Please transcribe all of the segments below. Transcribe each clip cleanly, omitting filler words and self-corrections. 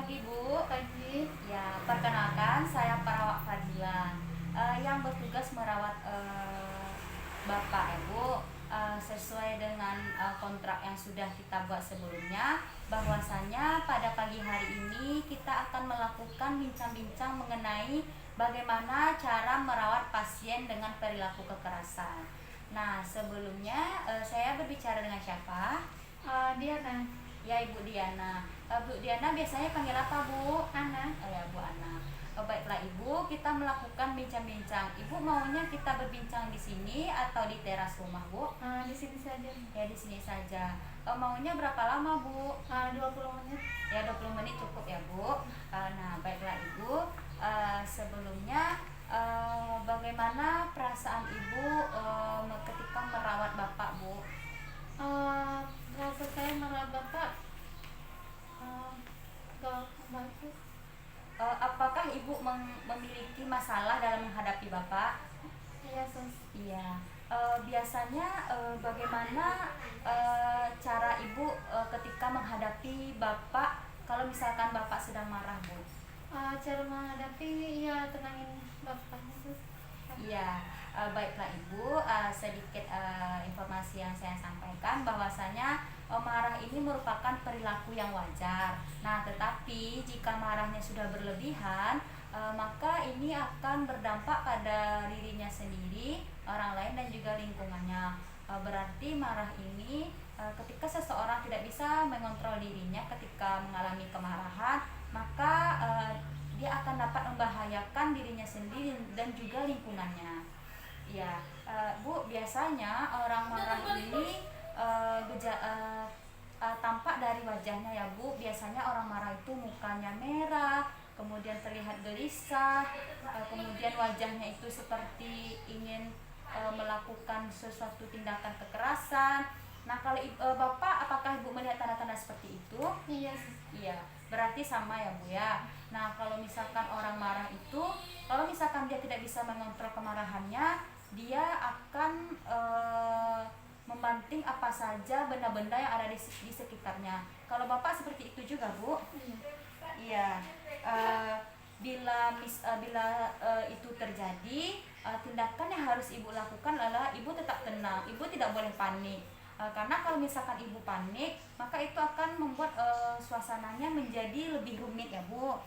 pagi, Bu. Pagi. Ya, perkenalkan saya perawat Fadila yang bertugas merawat Bapak ya, Bu. Sesuai dengan kontrak yang sudah kita buat sebelumnya, bahwasanya pada pagi hari ini kita akan melakukan bincang-bincang mengenai bagaimana cara merawat pasien dengan perilaku kekerasan. Nah, sebelumnya saya berbicara dengan siapa? Diana. Ya, Ibu Diana. Bu Diana biasanya panggil apa, Bu? Ana. Ya, Bu Ana. Baiklah Ibu, kita melakukan bincang-bincang. Ibu maunya kita berbincang di sini atau di teras rumah, Bu? Di sini saja. Ya, di sini saja. Maunya berapa lama, Bu? 20 menit. Ya, 20 menit cukup ya, Bu. Nah, baiklah Ibu. Sebelumnya bagaimana perasaan Ibu ketika merawat Bapak, Bu? Rasa saya merawat Bapak gak bagus. Apakah Ibu memiliki masalah dalam menghadapi Bapak? Iya, Sus. Iya. Biasanya bagaimana cara Ibu ketika menghadapi Bapak kalau misalkan Bapak sedang marah, Bu? Cara menghadapi, ya tenangin Bapaknya, Sus. Iya. Baiklah Ibu, sedikit informasi yang saya sampaikan bahwasanya marah ini merupakan perilaku yang wajar. Nah, tetapi jika marahnya sudah berlebihan, maka ini akan berdampak pada dirinya sendiri, orang lain dan juga lingkungannya. Berarti marah ini ketika seseorang tidak bisa mengontrol dirinya ketika mengalami kemarahan, maka dia akan dapat membahayakan dirinya sendiri dan juga lingkungannya. Ya, Bu, biasanya orang marah ini tampak dari wajahnya ya, Bu. Biasanya orang marah itu mukanya merah, kemudian terlihat gelisah, kemudian wajahnya itu seperti ingin melakukan sesuatu tindakan kekerasan. Nah, kalau Bapak, apakah Ibu melihat tanda-tanda seperti itu? Iya, Sus. Iya, berarti sama ya, Bu ya. Nah, kalau misalkan orang marah itu, kalau misalkan dia tidak bisa mengontrol kemarahannya, dia akan membanting apa saja benda-benda yang ada di sekitarnya. Kalau Bapak seperti itu juga, Bu? Iya. Iya. Bila itu terjadi, tindakan yang harus Ibu lakukan adalah Ibu tetap tenang. Ibu tidak boleh panik. Karena kalau misalkan Ibu panik, maka itu akan membuat suasananya menjadi lebih rumit ya, Bu.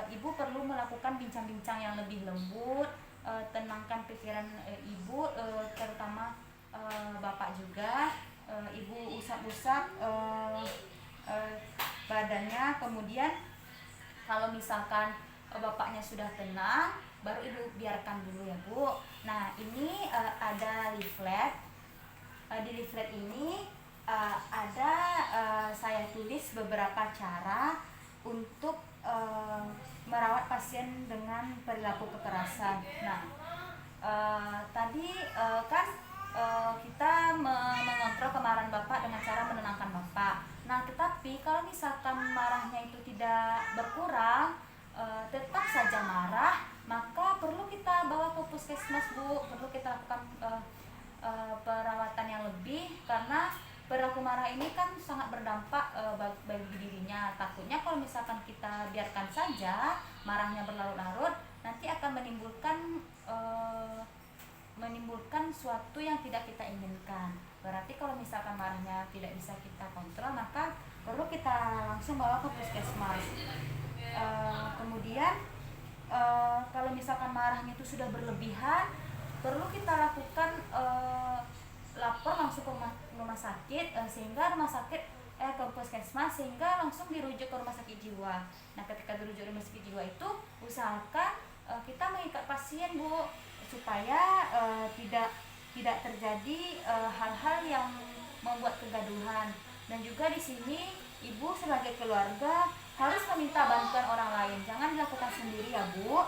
Ibu perlu melakukan bincang-bincang yang lebih lembut, tenangkan pikiran Ibu, terutama Bapak juga. Ibu usap-usap badannya, kemudian kalau misalkan Bapaknya sudah tenang, baru Ibu biarkan dulu ya, Bu. Nah, ini ada leaflet. Di leaflet ini ada saya tulis beberapa cara untuk merawat pasien dengan perilaku kekerasan. Nah, tadi kan kita mengontrol kemarahan Bapak dengan cara menenangkan Bapak. Nah, tetapi kalau misalkan marahnya itu tidak berkurang, tetap saja marah, maka perlu kita bawa ke puskesmas, Bu. Perlu kita lakukan perawatan yang lebih, karena perilaku marah ini kan sangat berdampak bagi dirinya. Takutnya kalau misalkan kita biarkan saja marahnya berlarut-larut, nanti akan menimbulkan suatu yang tidak kita inginkan. Berarti kalau misalkan marahnya tidak bisa kita kontrol, maka perlu kita langsung bawa ke puskesmas. Kemudian kalau misalkan marahnya itu sudah berlebihan, perlu kita lakukan lapor langsung ke rumah sakit, sehingga rumah sakit ke puskesmas, sehingga langsung dirujuk ke rumah sakit jiwa. Nah, ketika dirujuk ke rumah sakit jiwa itu, usahakan kita mengikat pasien, Bu, supaya tidak terjadi hal-hal yang membuat kegaduhan. Dan juga di sini Ibu sebagai keluarga harus meminta bantuan orang lain, jangan dilakukan sendiri ya, Bu.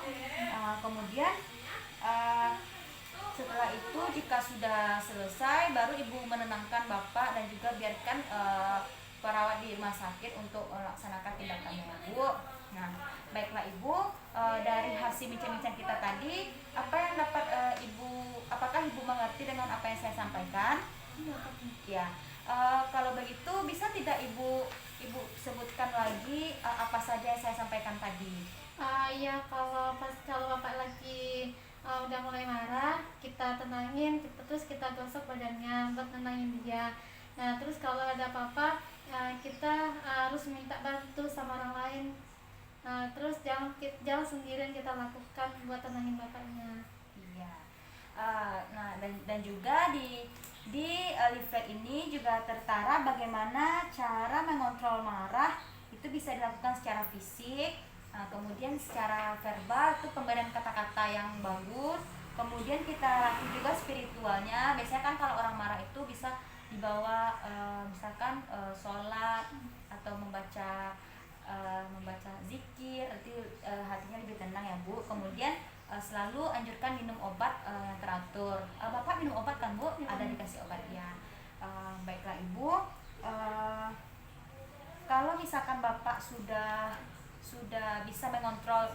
Kemudian setelah itu, jika sudah selesai, baru Ibu menenangkan Bapak dan juga biarkan perawat di rumah sakit untuk melaksanakan tindakannya, Bu. Nah, baiklah Ibu, dari hasil bincang-bincang kita tadi, apa yang dapat apakah Ibu mengerti dengan apa yang saya sampaikan? Iya. Ya, kalau begitu bisa tidak Ibu Ibu sebutkan lagi apa saja yang saya sampaikan tadi. Iya, kalau bapak lagi udah mulai marah, kita tenangin, terus kita gosok badannya buat tenangin dia. Nah, terus kalau ada apa-apa, kita harus minta bantu sama orang lain. Terus jangan sendirian kita lakukan buat tenangin bapaknya. Iya. Nah, dan juga di leaflet ini juga tertara bagaimana cara mengontrol marah. Itu bisa dilakukan secara fisik, kemudian secara verbal itu pemberian kata-kata yang bagus. Kemudian kita latih juga spiritualnya. Biasanya kan kalau orang marah itu bisa dibawa misalkan sholat atau membaca zikir, nanti hatinya lebih tenang ya Bu. Kemudian selalu anjurkan minum obat yang teratur. Bapak minum obat kan Bu? Ya. Ada dikasih obat ya. Baiklah Ibu. Kalau misalkan Bapak sudah bisa mengontrol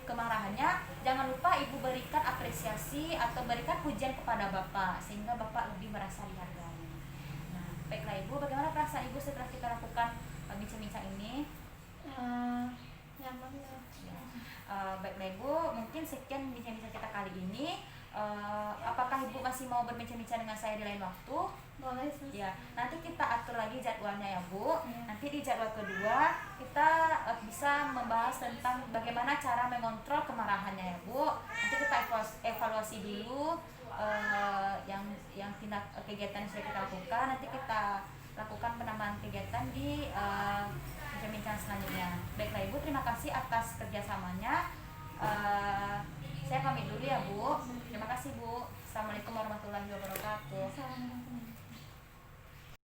kemarahannya, jangan lupa Ibu berikan apresiasi atau berikan pujian kepada Bapak sehingga Bapak lebih merasa dihargai. Nah, baiklah Ibu, bagaimana perasaan Ibu setelah kita lakukan bincang-bincang ini? Nyaman ya. Ya. Baiklah Ibu, mungkin sekian bincang-bincang kita kali ini. Apakah Ibu masih mau berbincang-bincang dengan saya di lain waktu? Boleh sus. Ya, nanti kita atur lagi jadwalnya ya Bu. Ya. Nanti di jadwal kedua kita bisa membahas tentang bagaimana cara mengontrol kemarahannya ya Bu. Nanti kita evaluasi dulu yang tindak kegiatan yang sudah kita lakukan. Nanti kita lakukan penambahan kegiatan di bincang-bincang selanjutnya. Baiklah Ibu, terima kasih atas kerjasamanya. Saya pamit dulu ya Bu. Terima kasih Bu. Assalamualaikum warahmatullahi wabarakatuh. Assalamualaikum.